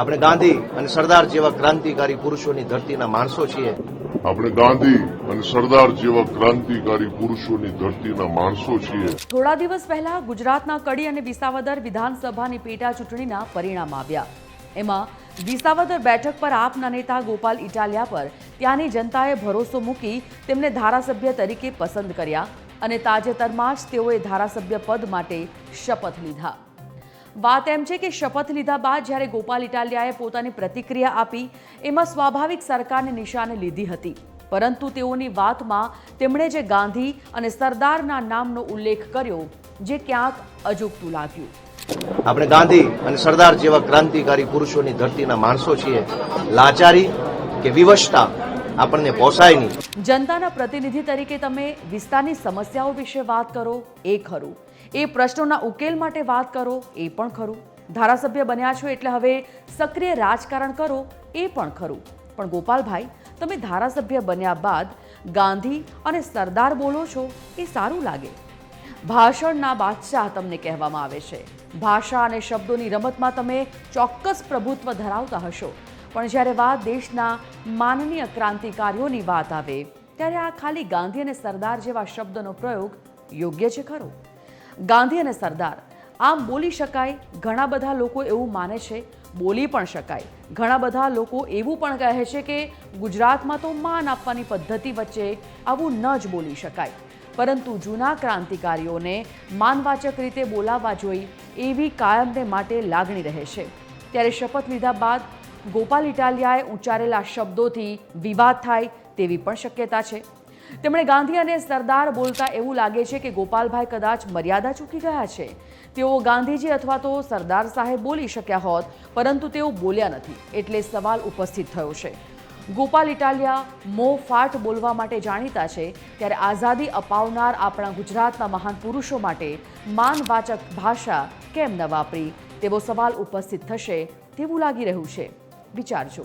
આપણે ગાંધી અને સરદાર જેવા ક્રાંતિકારી પુરુષોની ધરતીના માણસો છીએ. આપણે ગાંધી અને સરદાર જેવા ક્રાંતિકારી પુરુષોની ધરતીના માણસો છીએ. થોડા દિવસ પહેલા ગુજરાતના કડી અને વિસાવદર વિધાનસભાની પેટા ચૂંટણીના પરિણામ આવ્યા. એમાં વિસાવદર બેઠક પર આપના નેતા ગોપાલ ઇટાલિયા પર ત્યાંની જનતાએ ભરોસો મૂકી તેમને ધારાસભ્ય તરીકે પસંદ કર્યા અને તાજેતરમાં જ તેઓએ ધારાસભ્ય પદ માટે શપથ લીધા. વાત એમ છે કે શપથ લીધા બાદ જ્યારે ગોપાલ ઇટાલિયાએ પોતાની પ્રતિક્રિયા આપી એમાં સ્વાભાવિક સરકારને નિશાને લીધી હતી, પરંતુ તેઓની વાતમાં તેમણે જે ગાંધી અને સરદારના નામનો ઉલ્લેખ કર્યો જે ક્યાંક અજુગતું લાગ્યું. આપણે ગાંધી અને સરદાર જેવા ક્રાંતિકારી પુરુષોની ધરતીના માણસો છીએ. લાચારી કે વિવશતા આપણને પોસાય નહીં. જનતાના પ્રતિનિધિ તરીકે તમે વિસ્તારની સમસ્યાઓ વિશે વાત કરો એ ખરું, એ પ્રશ્નોના ઉકેલ માટે વાત કરો એ પણ ખરું, ધારાસભ્ય બન્યા છો એટલે હવે સક્રિય રાજકારણ કરો એ પણ ખરું. પણ ગોપાલભાઈ, તમે ધારાસભ્ય બન્યા બાદ ગાંધી અને સરદાર બોલો છો એ સારું લાગે. ભાષણના બાદશાહ તમને કહેવામાં આવે છે. ભાષા અને શબ્દોની રમતમાં તમે ચોક્કસ પ્રભુત્વ ધરાવતા હશો, પણ જ્યારે વાત દેશના માનનીય ક્રાંતિકારીઓની વાત આવે ત્યારે આ ખાલી ગાંધી અને સરદાર જેવા શબ્દનો પ્રયોગ યોગ્ય છે ખરો? ગાંધી અને સરદાર આમ બોલી શકાય, ઘણા બધા લોકો એવું માને છે. બોલી પણ શકાય. ઘણા બધા લોકો એવું પણ કહે છે કે ગુજરાતમાં તો માન આપવાની પદ્ધતિ વચ્ચે આવું ન જ બોલી શકાય, પરંતુ જૂના ક્રાંતિકારીઓને માનવાચક રીતે બોલાવવા જોઈ એવી કાયમને માટે લાગણી રહે છે. ત્યારે શપથ લીધા બાદ ગોપાલ ઇટાલિયાએ ઉચ્ચારેલા શબ્દોથી વિવાદ થાય તેવી પણ શક્યતા છે. તેમણે ગાંધી અને સરદાર બોલતા એવું લાગે છે કે ગોપાલભાઈ કદાચ મર્યાદા ચૂકી ગયા છે. તેઓ ગાંધીજી અથવા તો સરદાર સાહેબ બોલી શક્યા હોત, પરંતુ તેઓ બોલ્યા નથી, એટલે સવાલ ઉપસ્થિત થયો છે. ગોપાલ ઇટાલિયા મોં ફાટ બોલવા માટે જાણીતા છે, ત્યારે આઝાદી અપાવનાર આપણા ગુજરાતના મહાન પુરુષો માટે માનવાચક ભાષા કેમ ન વાપરી તેવો સવાલ ઉપસ્થિત થશે તેવું લાગી રહ્યું છે. વિચારજો.